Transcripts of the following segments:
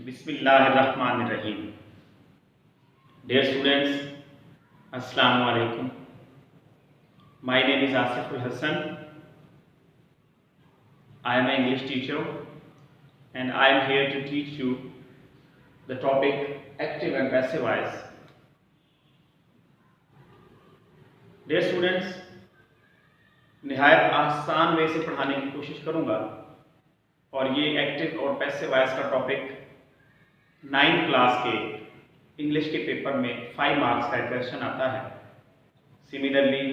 बिस्मिल्लाहिर्रहमानिर्रहीम। Dear students, Assalamu alaikum. My name is Asiful Hassan. I am an English teacher and I am here to teach you the topic active and passive voice. Dear students, निहायत आसान वे से पढ़ाने की कोशिश करूंगा और ये एक्टिव और पैसिव वॉइस का टॉपिक 9th क्लास के इंग्लिश के पेपर में 5 मार्क्स का क्वेश्चन आता है। सिमिलरली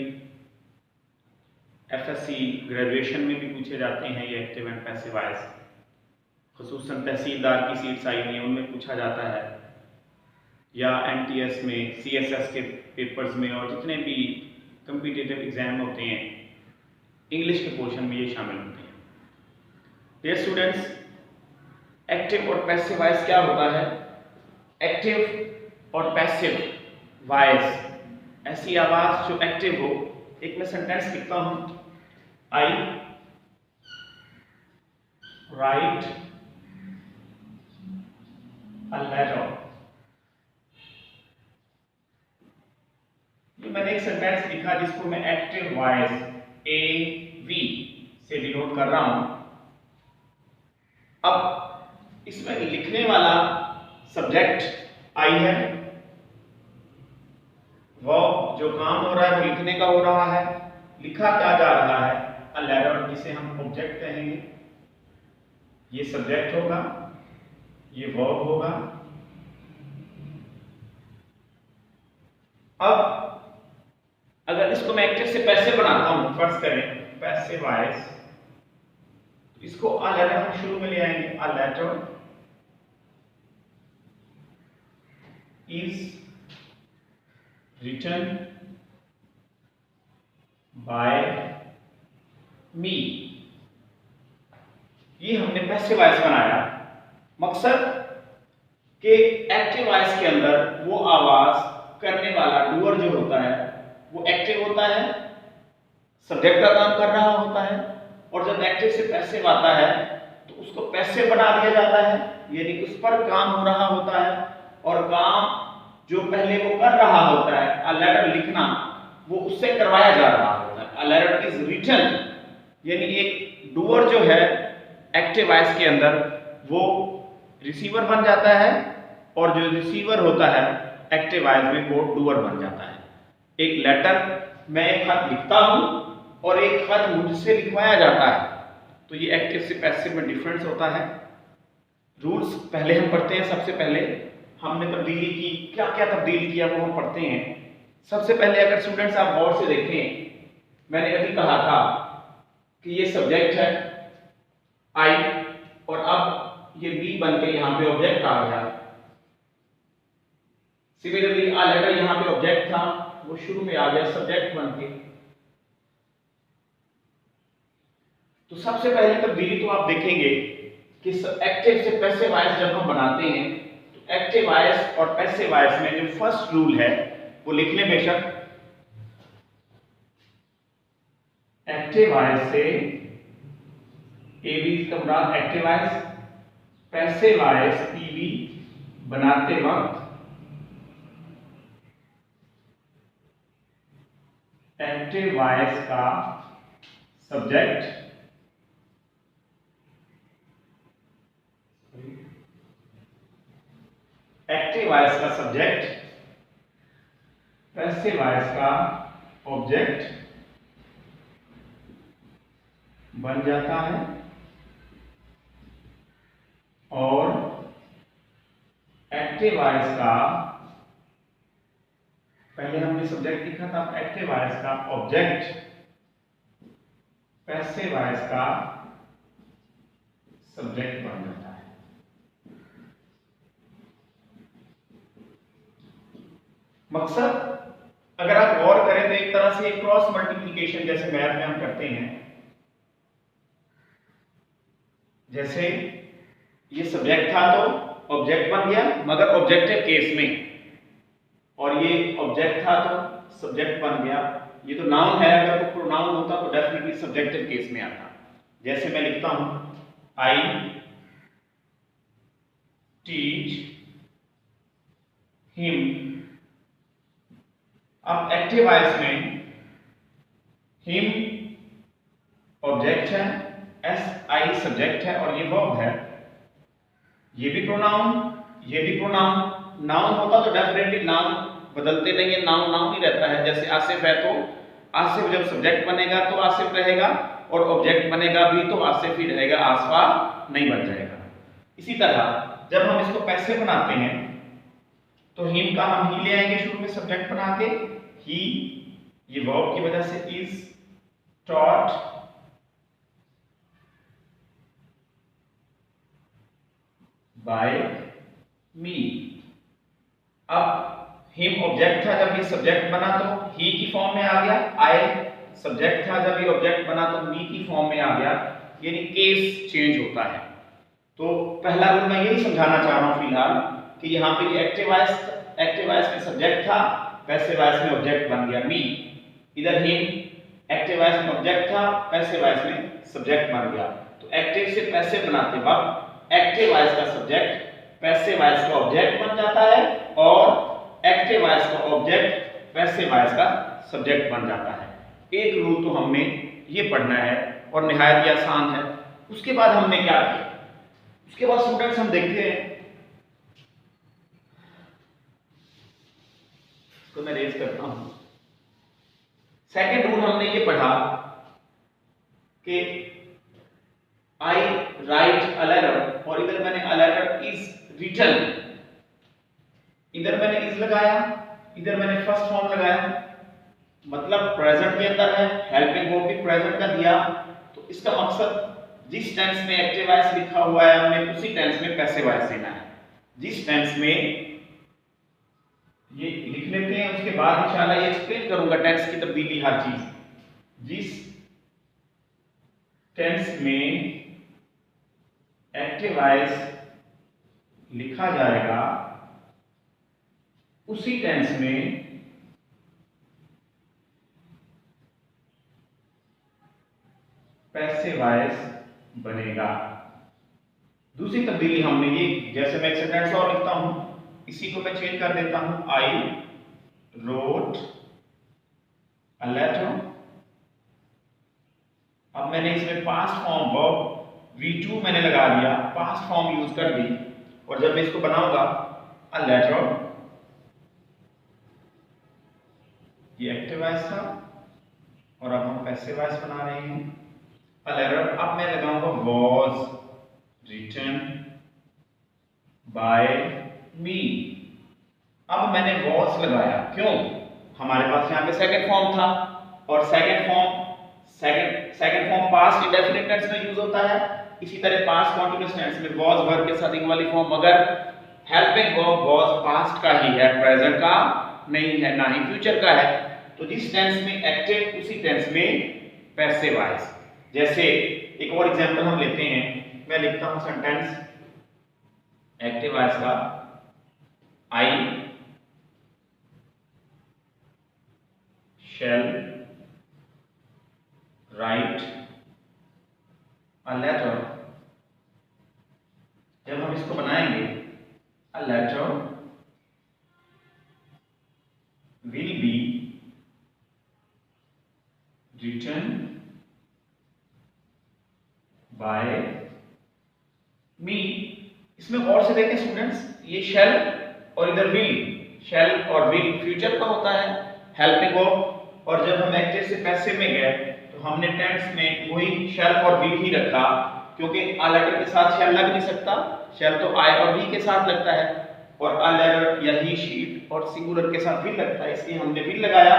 एफएससी ग्रेजुएशन में भी पूछे जाते हैं ये एक्टिव एंड पैसिव वॉइस, खुसूसन तहसीलदार की सीट्स आई हुई हैं उनमें पूछा जाता है, या एमटीएस में, सीएसएस के पेपर्स में और जितने भी कम्पिटिटिव एग्जाम होते हैं इंग्लिश के पोर्शन में ये शामिल होते हैं। डियर स्टूडेंट्स, एक्टिव और पैसिव वॉइस क्या होता है? एक्टिव और पैसिव वॉइस ऐसी आवाज जो एक्टिव हो। एक मैं सेंटेंस लिखता हूं, आई राइट अ लेटर। ये मैंने एक सेंटेंस लिखा जिसको मैं एक्टिव वॉइस AV से डिनोट कर रहा हूं। अब इसमें लिखने वाला सब्जेक्ट आई है, वो जो काम हो रहा है वो लिखने का हो रहा है। लिखा क्या जा रहा है? अ लेटर, जिसे हम ऑब्जेक्ट कहेंगे। ये सब्जेक्ट होगा, ये वर्ब होगा। अब अगर इसको मैं एक्टिव से पैसिव बनाता हूं, फर्ज करें पैसिव वॉइस, इसको अ लेटर हम शुरू में ले आएंगे। A letter is written by me. ये हमने पैसिव वॉइस बनाया। मकसद कि एक्टिव वॉइस के अंदर वो आवाज करने वाला डूअर जो होता है वो एक्टिव होता है, सब्जेक्ट का काम कर रहा होता है, और जब एक्टिव से पैसिव आता है तो उसको पैसिव बना दिया जाता है, यानी उस पर काम हो रहा होता है और काम जो पहले वो कर रहा होता है, अ लेटर लिखना, वो उससे करवाया जा रहा होता है। अ लेटर इज रिटन, यानी एक डूअर जो है एक्टिव वॉइस के अंदर वो रिसीवर बन जाता है, और जो रिसीवर होता है एक्टिव वॉइस में वो डूअर बन जाता है। एक लेटर मैं एक खत लिखता हूं और एक खत मुझसे लिखवाया जाता है, तो ये एक्टिव से पैसिव में डिफरेंस होता है। रूल्स पहले हम पढ़ते हैं। सबसे पहले हमने तब्दीली की, क्या क्या तब्दील किया वो हम पढ़ते हैं। सबसे पहले अगर स्टूडेंट्स आप गौर से देखें, मैंने अभी कहा था कि ये सब्जेक्ट है आई, और अब ये बी बन के यहां पे ऑब्जेक्ट आ गया। सिमिलरली अ लेटर यहां पे ऑब्जेक्ट था, वो शुरू में आ गया सब्जेक्ट बन के। तो सबसे पहले तब्दीली तो आप देखेंगे कि एक्टिव से पैसिव वॉइस जब हम बनाते हैं तो एक्टिव वॉइस और पैसिव वॉइस में जो फर्स्ट रूल है वो लिख लें बेशक। एक्टिव वॉइस से एबी का मुराद active voice, passive voice PV बनाते वक्त एक्टिव वॉइस का सब्जेक्ट एक्टिव वॉइस का सब्जेक्ट, पैसिव वॉइस का ऑब्जेक्ट बन जाता है, और एक्टिव वॉइस का, पहले हमने सब्जेक्ट लिखा था, एक्टिव वॉइस का ऑब्जेक्ट पैसिव वॉइस का सब्जेक्ट बन जाता है। मकसद अगर आप गौर करें तो एक तरह से क्रॉस मल्टीप्लिकेशन जैसे मैथ में हम करते हैं। जैसे ये सब्जेक्ट था तो ऑब्जेक्ट बन गया, मगर ऑब्जेक्टिव केस में, और ये ऑब्जेक्ट था तो सब्जेक्ट बन गया। ये तो नाउन है, अगर वो प्रोनाउन होता तो डेफिनेटली सब्जेक्टिव केस में आता। जैसे मैं लिखता हूं आई टीच हिम। अब एक्टिव वॉइस में हिम ऑब्जेक्ट है, एस आई सब्जेक्ट है और ये वर्ब है। ये भी प्रोनाउन, ये भी प्रोनाउन। नाउन होता तो डेफिनेटली नाउन बदलते नहीं है, नाउन नाउन ही रहता है। जैसे आसिफ है तो आसिफ जब सब्जेक्ट बनेगा तो आसिफ रहेगा और ऑब्जेक्ट बनेगा भी तो आसिफ ही रहेगा, आसफा नहीं बन जाएगा। इसी तरह जब हम इसको पैसिव बनाते हैं तो हिम का हम ही ले आएंगे शुरू में सब्जेक्ट बना के। ही ये वर्ब की वजह से इज टॉट बाय मी। अब हिम ऑब्जेक्ट था, जब ये सब्जेक्ट बना तो ही की फॉर्म में आ गया। आई सब्जेक्ट था, जब ये ऑब्जेक्ट बना तो मी की फॉर्म में आ गया, यानी केस चेंज होता है। तो पहला रूल मैं यही समझाना चाह रहा हूं फिलहाल कि यहाँ पे ये एक्टिव वॉइस में सब्जेक्ट था, पैसिव वॉइस में ऑब्जेक्ट बन गया मी। इधर हिम एक्टिव वॉइस में ऑब्जेक्ट था, पैसिव वॉइस में सब्जेक्ट बन गया। तो एक्टिव से पैसिव बनाते वक्त एक्टिव वॉइस का सब्जेक्ट पैसिव वॉइस का ऑब्जेक्ट बन जाता है और एक्टिव वॉइस का ऑब्जेक्ट पैसिव वॉइस का सब्जेक्ट बन जाता है। एक रूल तो हमने ये पढ़ना है और निहायत ही आसान है। उसके बाद हमने क्या किया, उसके बाद स्टूडेंट्स हम देखते हैं, तो मैं रेज करता हूं। सेकेंड रूल हमने ये पढ़ा कि आई राइट अ लेटर और इधर मैंने अ लेटर इज रिटन, इधर मैंने इज लगाया, इधर मैंने फर्स्ट फॉर्म लगाया, मतलब प्रेजेंट के अंदर है, हेल्पिंग वर्ब भी प्रेजेंट का दिया। तो इसका मकसद जिस टेंस में एक्टिव वॉइस लिखा हुआ है हमें उसी टेंस में पैसिव वॉइस देना है। जिस टेंस में ये लिख लेते हैं, उसके बाद इंशाल्लाह ये एक्सप्लेन करूंगा टेंस की तब्दीली हर चीज। जिस टेंस में एक्टिव वॉइस लिखा जाएगा उसी टेंस में पैसिव वॉइस बनेगा। दूसरी तब्दीली हमने ये, जैसे मैं एक सेंटेंस और लिखता हूं, इसी को मैं चेंज कर देता हूं, आई रोट अ लेटर। अब मैंने इसमें पास्ट फॉर्म वर्ब V2 मैंने लगा दिया, पास्ट फॉर्म यूज कर दी, और जब मैं इसको बनाऊंगा अ लेटर, ये एक्टिव वॉइस था और अब हम पैसिव वॉइस बना रहे हैं अ लेटर। अब मैं लगाऊंगा वाज रिटन बाय मी। अब मैंने वाज लगाया, क्यों? हमारे पास यहाँ पे सेकंड फॉर्म था और second form past indefinite tense में यूज होता है। इसी तरह पास्ट कंटीन्यूअस टेंस में वाज वर्ब के साथ ing वाली फॉर्म, मगर हेल्पिंग वर्ब वाज पास्ट का ही है, प्रेजेंट का नहीं है, ना ही फ्यूचर का है। तो जिस टेंस में एक्टिव उसी टेंस में पैसिव वॉइस। जैसे एक और एग्जांपल हम लेते हैं, मैं लिखता हूं सेंटेंस एक्टिव वॉइस का, आई शैल राइट अ लेटर। जब हम इसको बनाएंगे, a letter will be written by me. इसमें और से देखें स्टूडेंट्स, ये शैल और इधर विल, शैल और विल फ्यूचर का होता है, हेल्पिंग वर्ब। और जब हम एक्टिव से पैसिव में गए तो हमने टेंस में वही शैल और विल ही रखा, क्योंकि अ लेटर के साथ शैल लग नहीं सकता, शैल तो आई और वी के साथ लगता है, और अ लेटर या ही शीट और सिंगुलर के साथ विल लगता है, इसलिए हमने विल लगाया।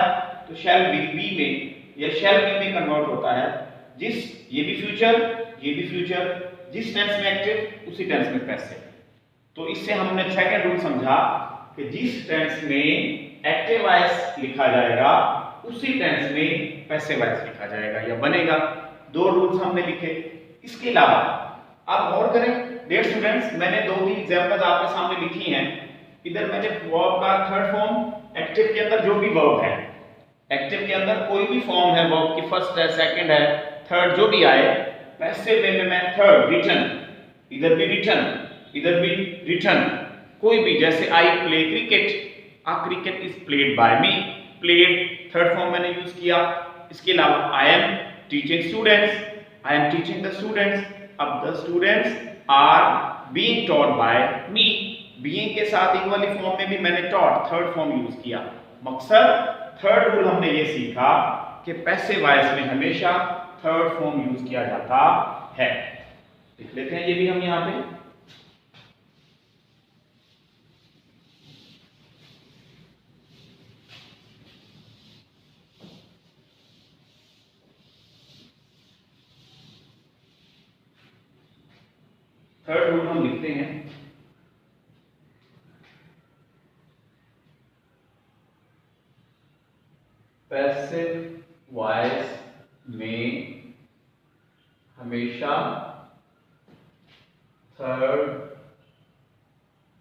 तो शैल विल बी में या शैल बी में कन्वर्ट होता है। ये भी फ्यूचर, जिस टेंस में एक्टिव उसी टेंस में पैसिव। तो इससे हमने सेकंड रूल समझा कि जिस टेंस में एक्टिव वॉइस लिखा जाएगा उसी टेंस में पैसिव वॉइस लिखा जाएगा या बनेगा। दो रूल्स हमने लिखे। इसके अलावा आप गौर करें डियर स्टूडेंट्स, मैंने 2-3 एग्जांपल्स आपके सामने लिखी हैं। इधर मैंने वर्ब का थर्ड फॉर्म, एक्टिव के अंदर जो भी वर्ब है, एक्टिव के अंदर कोई भी फॉर्म है, वर्ब की फर्स्ट है, सेकंड है, थर्ड जो भी आए, पैसिव में मैं थर्ड रिटन, इधर भी रिटन, इधर भी रिटर्न कोई भी, जैसे I play cricket, a cricket is played by me, played third form मैंने यूज किया। इसके अलावा I am teaching students, I am teaching the students, अब the students are being taught by me, being के साथ इक्वली फॉर्म में भी मैंने टॉट थर्ड फॉर्म यूज किया। मकसद थर्ड रूल हमने ये सीखा कि पैसिव वॉइस में हमेशा थर्ड फॉर्म यूज किया जाता है। लिख लेते हैं ये भी हम यहां पे। थर्ड रूल हम लिखते हैं, पैसिव वॉइस में हमेशा थर्ड,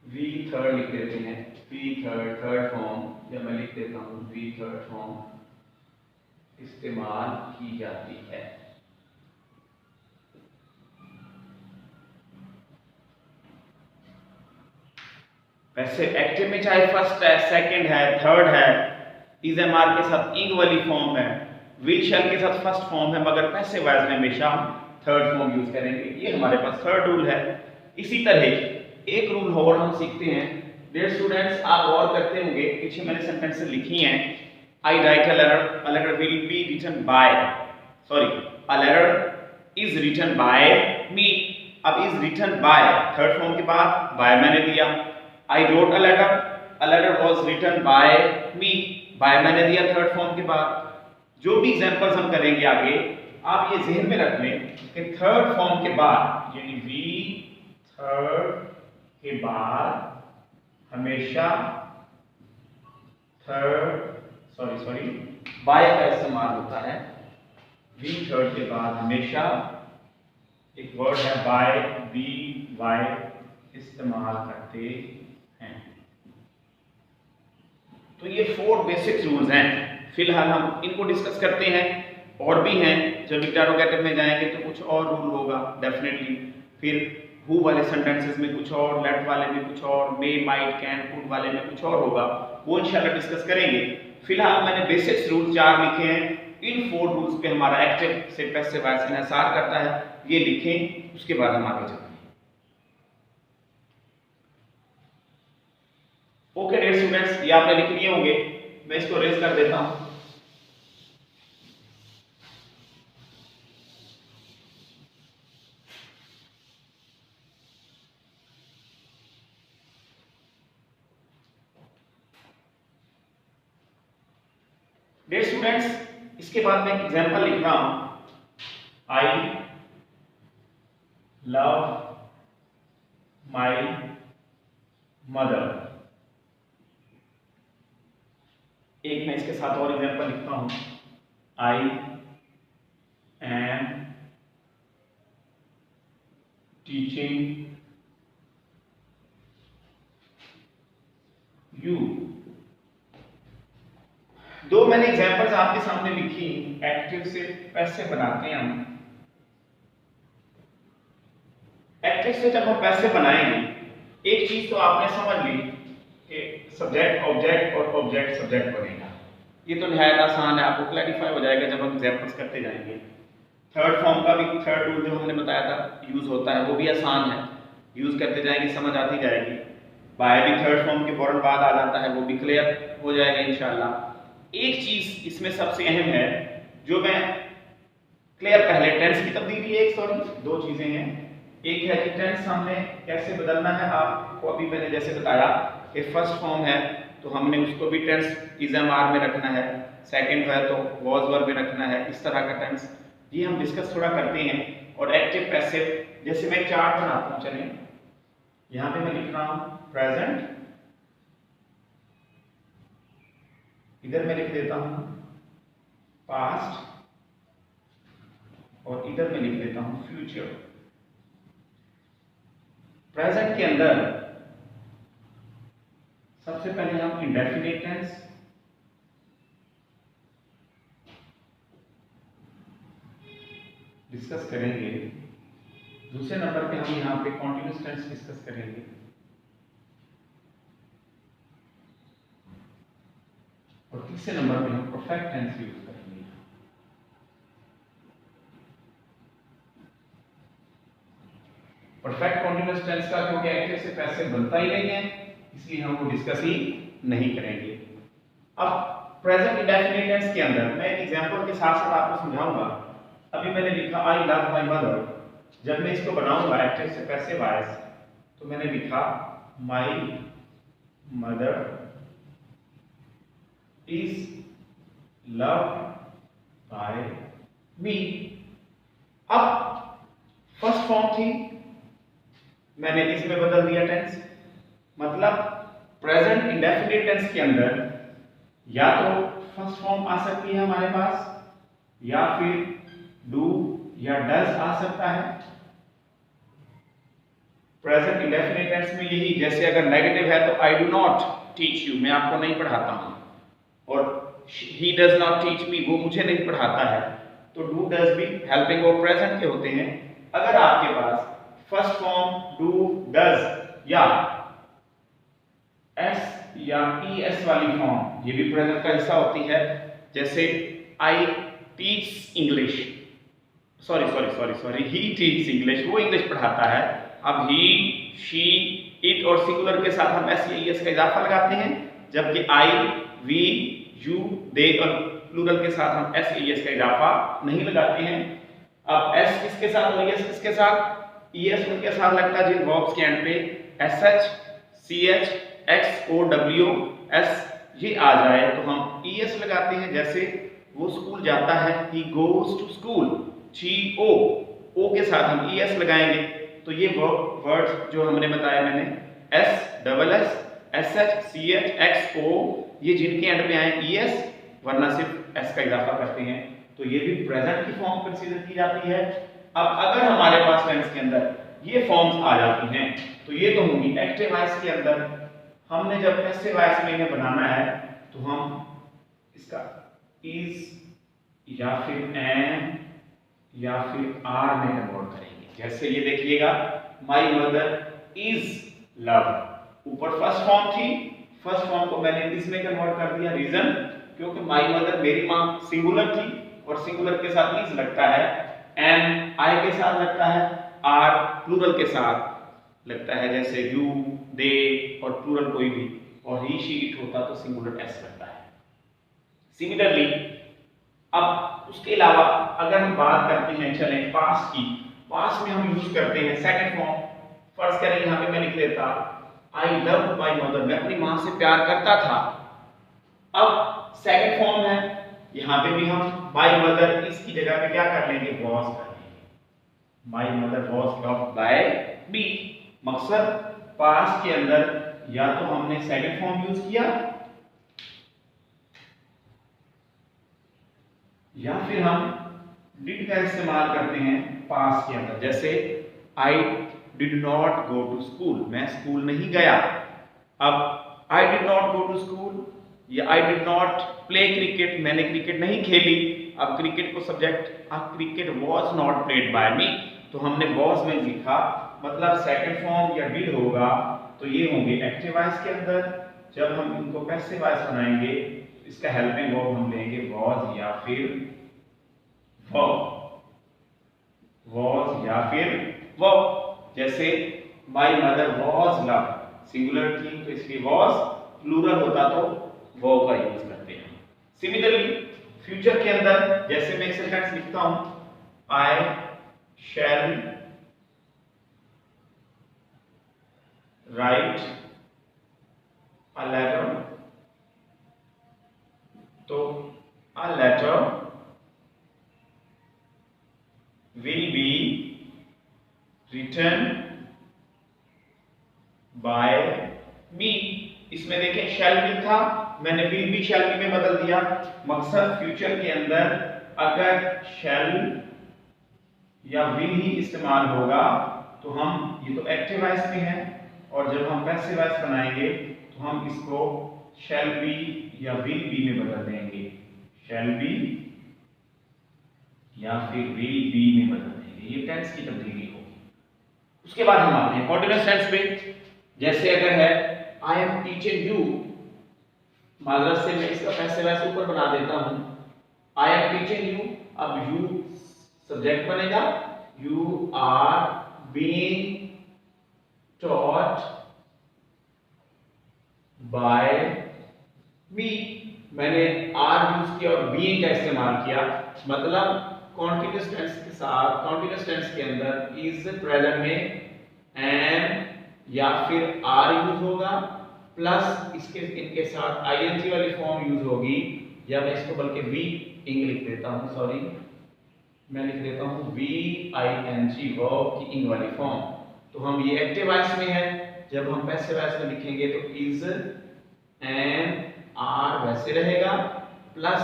वी थर्ड लिख देते हैं, वी थर्ड, थर्ड फॉर्म, या मैं लिख देता हूं वी थर्ड फॉर्म इस्तेमाल की जाती है। वैसे एक्टिव में चाहे फर्स्ट है, सेकंड है, थर्ड है, इज एम आर के साथ इंग वाली फॉर्म है, विल शैल के साथ फर्स्ट फॉर्म है, मगर पैसिव वॉइस में हमेशा हम थर्ड फॉर्म यूज करेंगे। ये हमारे पास थर्ड रूल है। इसी तरह एक रूल और हम सीखते हैं। डियर स्टूडेंट्स, आप गौर करते होंगे, पीछे मैंने सेंटेंसेस लिखी हैं, I write a letter will be written by, sorry a letter is written by me. अब is written by third form के बाद बाय मैंने दिया। I wrote a letter was written by me, by मैंने दिया third form के बाद। जो भी एग्जांपल्स हम करेंगे आगे, आप ये ज़हन में रख लें कि थर्ड फॉर्म के बाद, यानी वी थर्ड के बाद हमेशा बाय का इस्तेमाल होता है। वी थर्ड के बाद हमेशा एक वर्ड है बाय, बी वाई इस्तेमाल करते हैं। तो ये 4 बेसिक रूल्स हैं। फिलहाल हम इनको डिस्कस करते हैं, और भी हैं। जब इंटरोगेटिव में जाएंगे तो कुछ और रूल होगा डेफिनेटली, फिर हु वाले सेंटेंसेस में कुछ और, लेट वाले में कुछ और, मे माइट कैन कुड वाले में कुछ और होगा, वो इंशाल्लाह डिस्कस करेंगे। फिलहाल मैंने बेसिक्स रूल 4 लिखे हैं। इन 4 रूल्स पे हमारा एक्टिव से पैसिव वॉइस इन्हिसार करता है, ये लिखें, उसके बाद हम आगे चलेंगे। ओके डियर स्टूडेंट्स, ये आपने लिख लिए होंगे, मैं इसको रेज कर देता हूं। डियर स्टूडेंट्स, इसके बाद मैं एक एग्जांपल लिख रहा हूं। I love my mother. एक मैं इसके साथ और एग्जांपल लिखता हूं। I am teaching you. दो मैंने एग्जांपल्स आपके सामने लिखी, एक्टिव से पैसिव बनाते हैं हम। एक्टिव से जब हम पैसिव बनाएंगे, एक चीज तो आपने समझ ली कि सब्जेक्ट ऑब्जेक्ट और ऑब्जेक्ट सब्जेक्ट बनेगा। ये तो निहायत आसान है, आपको क्लैरिफाई हो जाएगा जब हम एग्जांपल्स करते जाएंगे। थर्ड फॉर्म का भी थर्ड रूल जो हमने बताया था यूज होता है, वो भी आसान है, यूज करते जाएंगे समझ आती जाएगी। बाय भी थर्ड फॉर्म के फौरन बाद आ जाता है, वो भी क्लियर हो जाएगा इंशाल्लाह। एक चीज इसमें सबसे अहम है, जो मैं क्लियर, पहले टेंस की तब्दीली है, सॉरी 2 चीजें हैं। एक है कि टेंस हमने कैसे बदलना है, आपको अभी मैंने जैसे बताया कि फर्स्ट फॉर्म है तो हमने उसको भी टेंस इज एम आर में रखना है, सेकंड है तो वाज वर में रखना है, इस तरह का टेंस ये हम डिस्कस थोड़ा करते हैं। और एक्टिव पैसिव, जैसे मैं चार्ट बनाता हूं, चलें यहां पे मैं लिख रहा हूं प्रेजेंट, इधर मैं लिख देता हूं पास्ट, और इधर मैं लिख देता हूं फ्यूचर। प्रेजेंट के अंदर सबसे पहले हम इंडेफिनिट टेंस, डिस्कस करेंगे। दूसरे नंबर पे हम यहाँ पे कॉन्टिन्यूअस टेंस डिस्कस करेंगे। और तीसरे नंबर पे हम परफेक्ट टेंस यूज करेंगे। परफेक्ट कॉन्टिन्यूअस टेंस का क्योंकि एक्टिव से पैसिव बनता ही नहीं है, इसलिए हम वो डिस्कस ही नहीं करेंगे। अब प्रेजेंट इंडेफिनिट टेंस के अंदर मैं एक एग्जांपल के साथ साथ आपको समझाऊंगा। अभी मैंने लिखा आई लव माय मदर, जब मैं इसको बनाऊंगा एक्टिव से पैसिव वॉइस तो मैंने लिखा my mother is loved by me. अब फर्स्ट फॉर्म थी, मैंने इसमें बदल दिया टेंस, मतलब प्रेजेंट इंडेफिनिट टेंस के अंदर या तो फर्स्ट फॉर्म आ सकती है हमारे पास, या फिर डू या डज आ सकता है। प्रेजेंट इंडेफिनिट टेंस में यही, जैसे अगर नेगेटिव है तो I do not teach you, मैं आपको नहीं पढ़ाता हूं, और he does not teach me, वो मुझे नहीं पढ़ाता है। तो डू डज भी हेल्पिंग और प्रेजेंट के होते हैं। अगर आपके पास फर्स्ट फॉर्म डू डज या एस या ईएस वाली फॉर्म, ये भी प्रेजेंट का हिस्सा होती है, जैसे I teach English, sorry he teach English, वो इंग्लिश पढ़ाता है। अब ही, शी, इट और सिंगुलर के साथ हम एस या ईएस का इजाफा लगाते हैं, जबकि आई, वी, यू, दे और प्लूरल के साथ हम एस ईएस का इजाफा नहीं लगाते हैं। अब एस किसके साथ और ईएस किसके साथ? ईएस उनके साथ लगता है जिन वर्ब्स के एंड पे SH, CH, X O W S ये आ जाए तो हम ईएस लगाते हैं। जैसे वो स्कूल जाता है, ही गोज टू स्कूल, जी ओ के साथ हम ईएस लगाएंगे। तो ये वर्ड्स जो हमने बताया मैंने, S double S, SH, CH, X O, ये जिनके एंड पे आए ईएस, वरना सिर्फ एस का इजाफा करते हैं, तो ये भी प्रेजेंट की फॉर्म कंसीडर की जाती है। अब अगर हमारे पास टेंस के अंदर ये फॉर्म्स आ जाती हैं तो ये तो होंगी एक्टिव वॉइस के अंदर। हमने जब पैसिव वॉइस में इन्हें बनाना है तो हम इसका इज या फिर एम या फिर आर में कन्वर्ट करेंगे। जैसे ये देखिएगा, माय मदर इज लव, ऊपर फर्स्ट फॉर्म थी, फर्स्ट फॉर्म को मैंने इसमें कन्वर्ट कर दिया। रीजन, क्योंकि माय मदर मेरी मां सिंगुलर थी और सिंगुलर के साथ इज लगता है, एम आई के साथ लगता है, आर प्लूरल के साथ लगता है, जैसे यू, दे और प्लूरल कोई भी, और ही, शी, इट होता तो सिंगुलर एस लगता है। सिमिलरली अब उसके अलावा अगर हम बात करते हैं चलें पास्ट की, पास्ट में हम यूज करते हैं सेकंड फॉर्म। फर्स्ट करें, यहां पे मैं लिख देता आई लव माय मदर, मैं अपनी मां से प्यार करता था। अब सेकंड फॉर्म है, यहां पे भी हम माय मदर इसकी जगह पे क्या कर लेंगे, वाज कर लेंगे। My mother was loved by me. मकसद पास्ट के अंदर या तो हमने सेकंड फॉर्म यूज किया या फिर हम डिड का इस्तेमाल करते हैं पास्ट के अंदर। जैसे I did not go to school, मैं स्कूल नहीं गया। अब I did not go to school या I did not play cricket, मैंने क्रिकेट नहीं खेली। अब क्रिकेट को सब्जेक्ट, अब cricket was not played by me, तो हमने वाज में लिखा, मतलब सेकंड फॉर्म या डिड होगा तो ये होंगे एक्टिव वॉइस के अंदर। जब हम इनको पैसिव वॉइस बनाएंगे इसका हेल्पिंग वर्ब हम लेंगे वाज या फिर वर्ब, वाज या फिर वर्ब। जैसे my mother was love, singular थी तो इसलिए वाज, प्लूरल होता तो वर्ब का यूज करते हैं। सिमिलरली फ्यूचर के अंदर जैसे मैं एक सेंटेंस लिखता हूं, I shall write a letter, तो a letter will be written by me। इसमें देखें shall be था, मैंने will be shall be में बदल दिया। मकसद फ्यूचर के अंदर अगर shall या will ही इस्तेमाल होगा तो हम, ये तो एक्टिव वॉइस में है, और जब हम पैसिव वॉइस बनाएंगे तो हम इसको shall be या will be में बदल देंगे। shall be या फिर will be में बदल देंगे, ये टेंस की तब्दीली होगी। उसके बाद हम आते हैं कॉन्टिन्यूअस टेंस पे। जैसे अगर है आई एम टीचिंग यू, माजरत से मैं इसका पैसे वैसे ऊपर बना देता हूं, आई एम टीचिंग यू, अब यू सब्जेक्ट बनेगा, you are being taught by me. मैंने आर यूज किया और बीइंग का इस्तेमाल किया, मतलब कॉन्टिन्यूअस टेंस के साथ, कॉन्टिन्यूअस टेंस के अंदर इज प्रेजेंट में एम या फिर आर यूज होगा, प्लस इसके इनके साथ आईएनजी वाली फॉर्म यूज होगी, या मैं इसको बल्कि वी इंग लिख देता हूं, सॉरी मैं लिख देता हूं V I N G, verb की इंग वाली फॉर्म। तो हम ये एक्टिव वॉइस में है, जब हम पैसिव वॉइस में लिखेंगे तो इज एम आर वैसे रहेगा, प्लस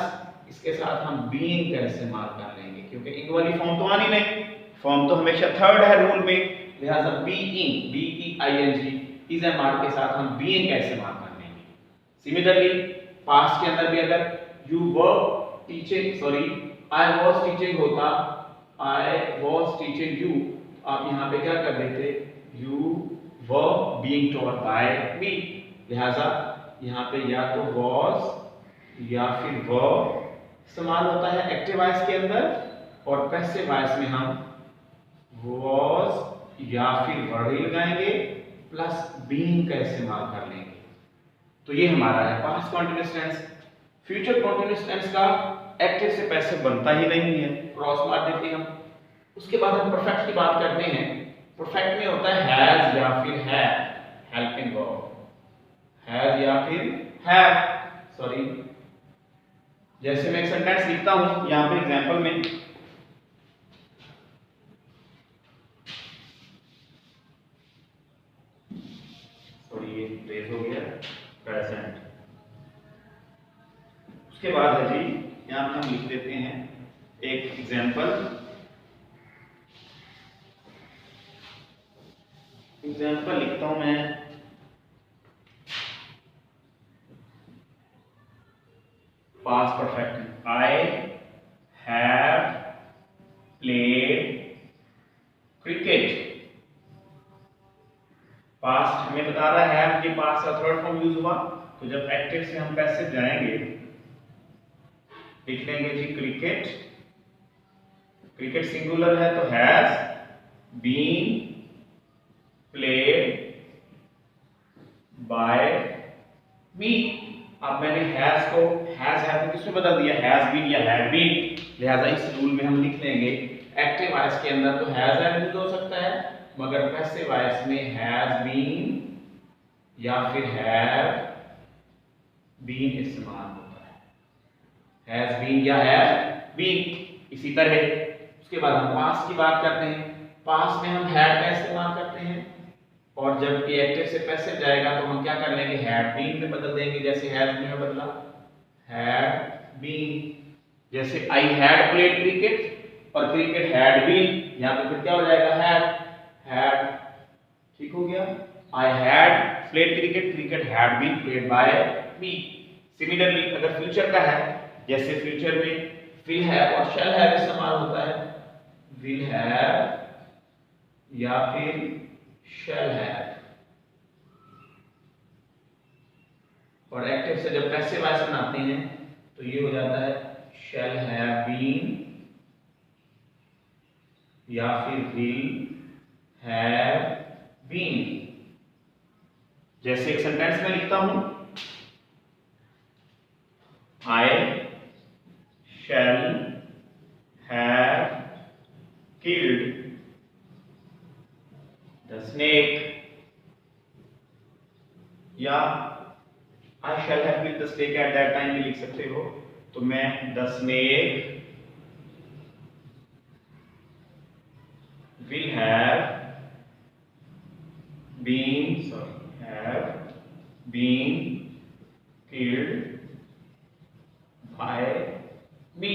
इसके साथ हम बीइंग का इस्तेमाल कर लेंगे, क्योंकि इंग वाली फॉर्म तो आनी नहीं, फॉर्म तो हमेशा थर्ड है रूल में, लिहाजा being, B E I N G, is am are के साथ हम बीइंग का इस्तेमाल कर लेंगे। सिमिलरली पास्ट के अंदर भी अगर you were teaching, sorry I was teaching होता, आई वाज टीचिंग यू, आप यहां पे क्या कर देते, you were being taught by me, लिहाजा यहां पे या तो वाज या फिर वर इस्तेमाल होता है एक्टिव वॉइस के अंदर, और पैसिव वॉइस में हम वाज या फिर वर ही लगाएंगे, प्लस बीइंग का इस्तेमाल कर लेंगे। तो ये हमारा है past continuous tense. Future continuous tense का एक्टिव से पैसिव बनता ही नहीं है, क्रॉस मार देते हैं हम। उसके बाद हम परफेक्ट की बात करते हैं। परफेक्ट में होता है हैज या फिर हैव, हेल्पिंग वर्ब, हैज या फिर हैव, सॉरी जैसे मैं एक सेंटेंस लिखता हूं यहां पे एग्जांपल में, सॉरी ये रेज हो गया प्रेजेंट। उसके बाद है जी यहां पे हम लिख देते हैं एक एग्जांपल, लिखता हूं मैं, past perfect, I have played cricket. Past हमें बता रहा है हैव के पास का थर्ड फॉर्म यूज हुआ, तो जब एक्टिव से हम पैसिव जाएंगे लिख लेंगे जी क्रिकेट, क्रिकेट सिंगुलर है तो has been played by me. अब मैंने हैज को किसमें बदल दिया, हैज बीन या हैड बीन, लिहाजा इस रूल में हम लिख लेंगे एक्टिव वॉइस के अंदर तो हैज यूज हो सकता है, मगर पैसिव वॉइस में हैज बीन या फिर हैव बीन इस्तेमाल होता है, हैज बीन या हैव बीन। इसी तरह उसके बाद हम पास्ट की बात करते हैं। पास्ट में हम हैड का इस्तेमाल करते हैं, और जब ये एक्टिव से पैसिव जाएगा तो हम क्या कर लेंगे, हैड बीन में बदल देंगे, जैसे हैज में बदला हैड बीन। जैसे आई हैड प्लेड क्रिकेट और क्रिकेट हैड बीन, यहां पे फिर क्या हो जाएगा, हैड, ठीक हो गया, I had played cricket, cricket had been played by me. Similarly अगर फ्यूचर का है, जैसे फ्यूचर में विल हैव और शैल हैव इस्तेमाल होता है, विल हैव या फिर शैल हैव, और एक्टिव से जब पैसिव वॉइस बनाते हैं तो ये हो जाता है शैल हैव बीन या फिर विल हैव बीन। जैसे एक सेंटेंस में लिखता हूं, I shall have killed the snake, या I shall have killed the snake at that time भी लिख सकते हो, तो मैं the snake will have been killed by me।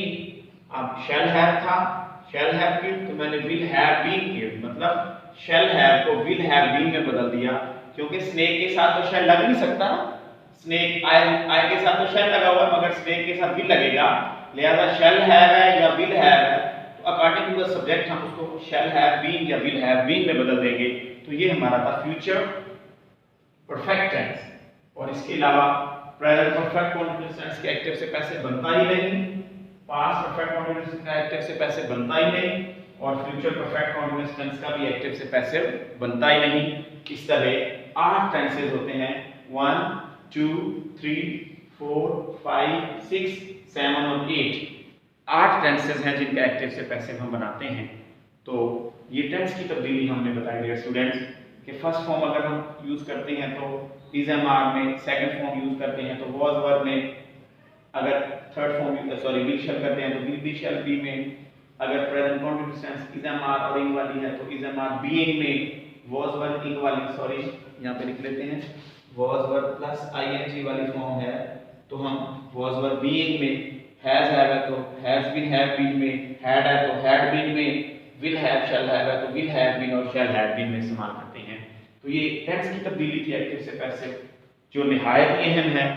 अब shall have था, shall have killed, तो मैंने will have been killed, मतलब shall have को will have been में बदल दिया, क्योंकि snake के साथ तो shall लग नहीं सकता ना, स्नेक आई के साथ तो शैल लगा हुआ है, मगर स्नेक के साथ विल लगेगा, लिहाजा शैल हैव है या विल हैव है, तो अकॉर्डिंग टू द सब्जेक्ट हम उसको शैल हैव बीन या विल हैव बीन में बदल देंगे, तो ये हमारा था फ्यूचर परफेक्ट टेंस। और इसके अलावा प्रेजेंट परफेक्ट कंटीन्यूअस टेंस के एक्टिव से पैसे बनता ही नहीं, पास्ट परफेक्ट कंटीन्यूअस का एक्टिव से पैसे बनता ही नहीं, और फ्यूचर परफेक्ट कंटीन्यूअस टेंस का भी एक्टिव से पैसे बनता ही नहीं। इस तरह 8 टेंसेस होते हैं, 1 2 3 4 5 6 7 और 8। 8 टेंसेस हैं जिनका एक्टिव से पैसिव हम बनाते हैं। तो ये टेंस की तब्दीली हमने बताई डियर स्टूडेंट्स कि फर्स्ट फॉर्म अगर हम यूज करते हैं तो इज एम आर में, सेकंड फॉर्म यूज करते हैं तो वाज वर्ब में, अगर थर्ड फॉर्म विल शैल करते हैं तो विल बी शैल बी में, अगर present continuous tense is am are और इंग वाली है तो इज एम आर बीइंग में, वाज वर्ब इंग वाली सॉरी यहाँ पे लिख लेते हैं वाज वर्ब प्लस आईएनजी वाली फॉर्म है तो हम वाज वर्ब बीइंग में, हैज हैव है तो हैज बीन हैव बीन में, हैड है तो हैड बीन में, विल हैव शैल हैव है तो विल हैव बीन और शैल हैव बीन में इस्तेमाल करते हैं। तो ये टेंस की तब्दीली थी एक्टिव से पैसिव जो निहायत ही अहम है,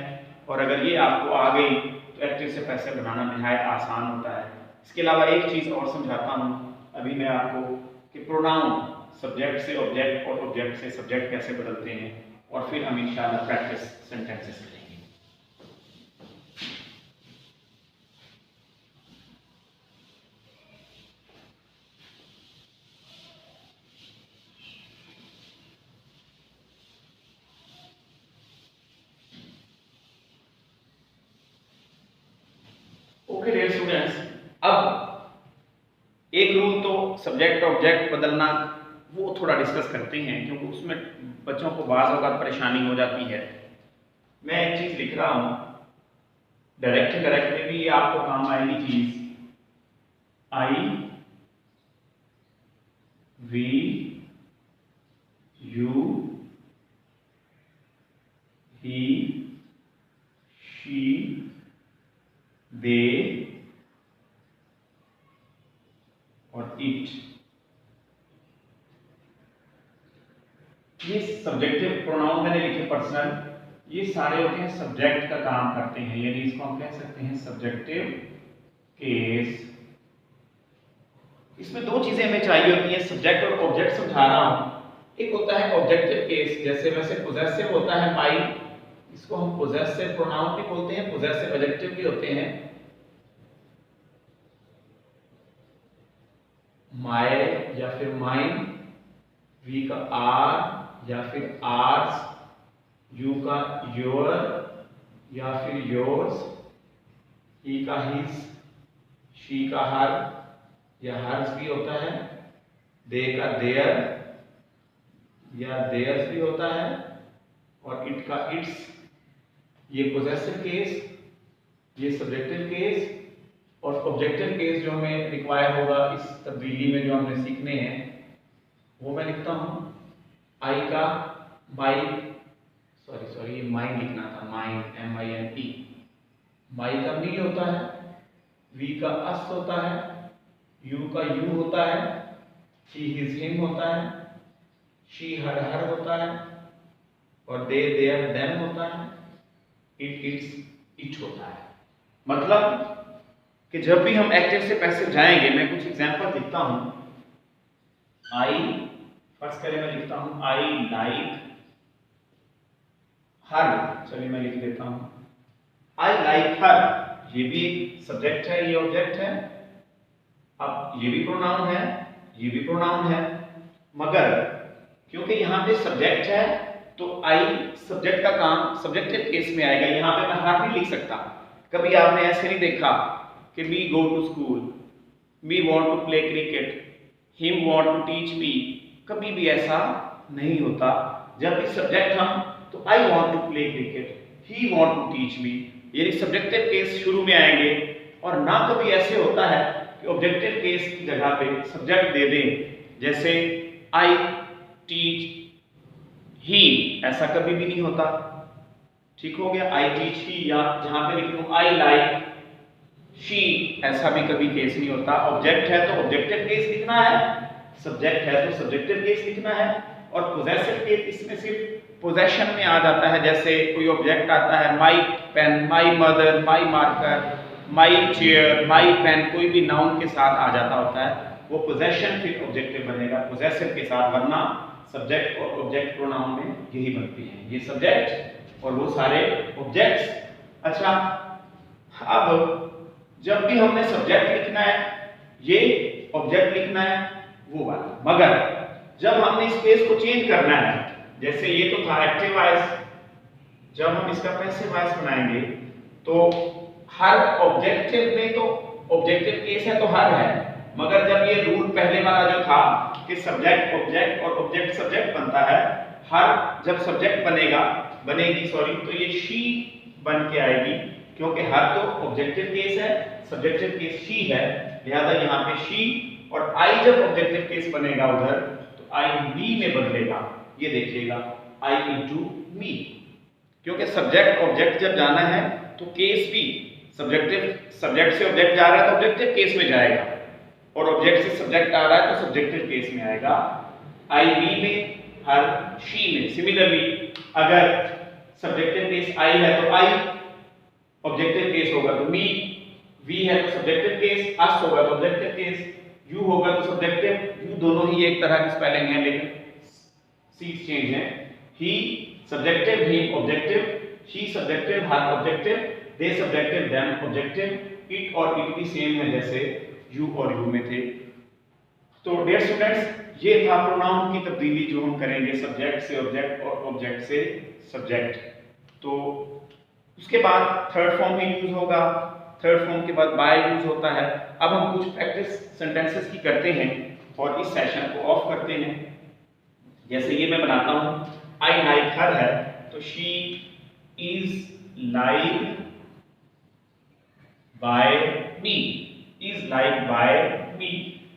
और अगर ये आपको आ गई तो एक्टिव से पैसिव बनाना निहायत आसान होता है। इसके अलावा एक चीज़ और समझाता हूँ अभी मैं आपको कि प्रोनाउन सब्जेक्ट से ऑब्जेक्ट और ऑब्जेक्ट से सब्जेक्ट कैसे बदलते हैं, और फिर हम इंशाल्लाह प्रैक्टिस सेंटेंसेस करेंगे। ओके डियर स्टूडेंट्स, अब एक रूल तो सब्जेक्ट ऑब्जेक्ट बदलना वो थोड़ा डिस्कस करते हैं क्योंकि उसमें बच्चों को बाज़ औक़ात परेशानी हो जाती है। मैं एक चीज़ लिख रहा हूँ, डायरेक्ट इनडायरेक्ट में भी आपको काम आएगी चीज़, I we you he she they और इट। ये सब्जेक्टिव प्रोनाउन मैंने लिखे पर्सनल, ये सारे होते हैं सब्जेक्ट का काम करते हैं, यानी इसको हम कह सकते हैं सब्जेक्टिव केस। इसमें दो चीजें हमें चाहिए होती हैं, सब्जेक्ट और ऑब्जेक्ट समझा रहा हूं। एक होता है ऑब्जेक्टिव केस, जैसे वैसे पोजेसिव होता है माई, इसको हम पोजेसिव प्रोनाउन भी बोलते हैं, पोजेसिव एडजेक्टिव भी होते हैं। माय या फिर माइन, वी का आर या फिर आर्स, यू का योर या फिर योर्स, ही का हिज, शी का हर या हर्स भी होता है, दे का देयर या देयर्स भी होता है, और इट का इट्स। ये पोजेसिव केस, ये सब्जेक्टिव केस, और ऑब्जेक्टिव केस जो हमें रिक्वायर होगा इस तब्दीली में जो हमने सीखने हैं वो मैं लिखता हूं। आई का माई, सॉरी ये माइन लिखना था, माइन MINE, माई का मी होता है, वी का अस होता है, यू का यू होता है, ही हिज हिम होता है, शी हर होता है, और दे देयर देम होता है, इट इट्स इट होता है। मतलब कि जब भी हम एक्टिव से पैसिव जाएंगे, मैं कुछ एग्जांपल लिखता हूं। आई, फर्स्ट करें मैं लिखता हूं आई लाइक हर, चलिए मैं लिख देता हूं आई लाइक हर, ये भी सब्जेक्ट है, ये ऑब्जेक्ट है। अब ये भी प्रोनाउन है, ये भी प्रोनाउन है, मगर क्योंकि यहाँ पे सब्जेक्ट है तो आई सब्जेक्ट का काम सब्जेक्टिव केस में आएगा, यहाँ पे मैं हर नहीं लिख सकता। कभी आपने ऐसे नहीं देखा कि me go to school, me want to play cricket, him want to teach me, कभी भी ऐसा नहीं होता। जब भी सब्जेक्ट हम तो I want to play cricket, he want to teach me, यानी सब्जेक्टिव केस शुरू में आएंगे। और ना कभी ऐसे होता है कि ऑब्जेक्टिव केस की जगह पे सब्जेक्ट दे दें, जैसे आई टीच ही, ऐसा कभी भी नहीं होता। ठीक हो गया, आई टीच ही, या जहां पे लिख लूं आई लाइक शी, ऐसा भी कभी केस नहीं होता। ऑब्जेक्ट है तो ऑब्जेक्टिव केस लिखना है, सब्जेक्ट है तो सब्जेक्टिव केस लिखना है। और पोजेसिव केस इसमें सिर्फ पोजेशन में आ जाता है, जैसे कोई ऑब्जेक्ट आता है, my pen, my mother, my marker, my chair, my pen, कोई भी नाउन के साथ आ जाता होता है वो पोजेशन फिर ऑब्जेक्टिव बनेगा पोजेसिव के साथ, वरना सब्जेक्ट और ऑब्जेक्ट प्रोनाउन में यही बनती है, ये सब्जेक्ट और वो सारे ऑब्जेक्ट्स। अच्छा, अब जब भी हमने सब्जेक्ट लिखना है, ये ऑब्जेक्ट लिखना है, वो वाला, मगर जब हमने स्पेस को चेंज करना है, जैसे ये तो था एक्टिव वॉइस, जब हम इसका पैसिव वॉइस बनाएंगे तो हर ऑब्जेक्टिव में तो ऑब्जेक्टिव केस है तो हर है, मगर जब ये रूल पहले वाला जो था कि सब्जेक्ट ऑब्जेक्ट और ऑब्जेक्ट सब्जेक्ट बनता है, हर जब सब्जेक्ट बनेगी तो ये शी बन के आएगी, क्योंकि हर तो ऑब्जेक्टिव केस है, सब्जेक्टिव केस शी है, लिहाजा यहाँ पे शी, और आई जब ऑब्जेक्टिव केस बनेगा उधर तो आई मी में बदलेगा, ये देखिएगा आई इनटू मी, क्योंकि सब्जेक्ट ऑब्जेक्ट जब जाना है तो केस भी सब्जेक्ट से ऑब्जेक्ट जा रहा है तो ऑब्जेक्टिव केस में जाएगा, और ऑब्जेक्ट से सब्जेक्ट आ रहा है तो सब्जेक्टिव केस में आएगा, आई मी में, हर शी में। सिमिलरली अगर सब्जेक्टिव केस आई है तो आई, ऑब्जेक्टिव केस होगा तो मी, वी है तो सब्जेक्टिव केस, अस होगा तो ऑब्जेक्टिव केस, यू होगा तो सब्जेक्टिव, यू दोनों ही एक तरह की स्पेलिंग है लेकिन सीज चेंज है, he subjective, he objective, she subjective, her objective, they subjective, them objective, it और इट भी सेम है जैसे यू और यू में थे। तो डियर स्टूडेंट्स, ये था प्रोनाउन की तब्दीली जो हम करेंगे सब्जेक्ट से ऑब्जेक्ट और ऑब्जेक्ट से सब्जेक्ट। तो उसके बाद थर्ड फॉर्म में यूज होगा, थर्ड फॉर्म के बाद बाय यूज होता है। अब हम कुछ प्रैक्टिस सेंटेंसेस की करते हैं और इस सेशन को ऑफ करते हैं। जैसे ये मैं बनाता हूं, आई लाइक हर है तो she is like by me, is like by me.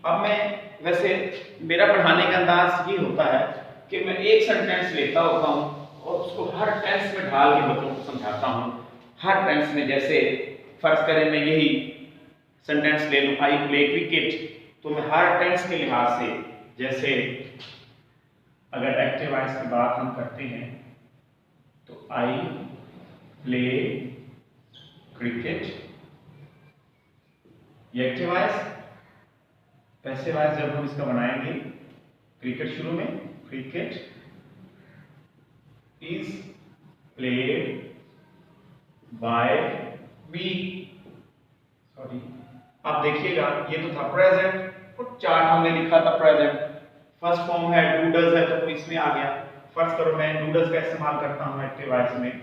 अब मैं वैसे मेरा पढ़ाने का अंदाज ये होता है कि मैं एक सेंटेंस लेता होता हूँ और उसको हर टेंस में ढाल के बच्चों को समझाता हूँ। हर टेंस में, जैसे फर्ज करें मैं यही सेंटेंस ले लूँ, आई प्ले क्रिकेट, तो मैं हर टेंस के लिहाज से, जैसे अगर एक्टिव वॉइस की बात हम करते हैं तो आई प्ले क्रिकेट, ये एक्टिव वॉइस। पैसिव वॉइस जब हम इसका बनाएंगे, क्रिकेट शुरू में, cricket is played by me, sorry. आप देखिएगा ये तो था प्रेजेंट और चार्ट हमने लिखा था प्रेजेंट, फर्स्ट फॉर्म है डूडल्स है तो इसमें आ गया। फर्स्ट करो मैं डूडल्स का इस्तेमाल करता हूं एक्टिव वॉइस में,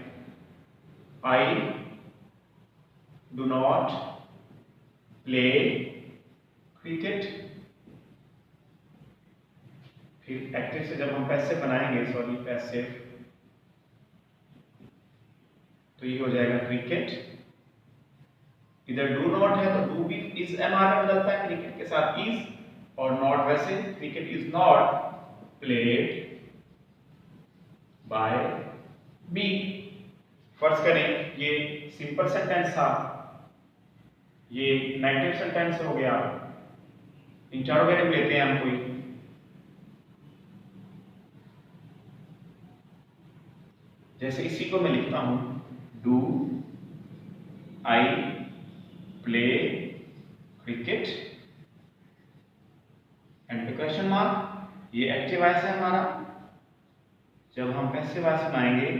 I do not play cricket. फिर एक्टिव से जब हम पैसिव बनाएंगे, सॉरी पैसिव, तो ये हो जाएगा क्रिकेट। इधर डू नॉट है तो डू भी इज एमआर में बदलता है क्रिकेट के साथ इज, और नॉट वैसे cricket is not played by me. फर्ज करें ये सिंपल सेंटेंस था, ये नेगेटिव सेंटेंस हो गया, इंटरोगेटिव लेते हैं हम कोई, जैसे इसी को मैं लिखता हूं, do I play cricket and question mark, ये एक्टिव वॉइस है हमारा। जब हम पैसिव वॉइस बनाएंगे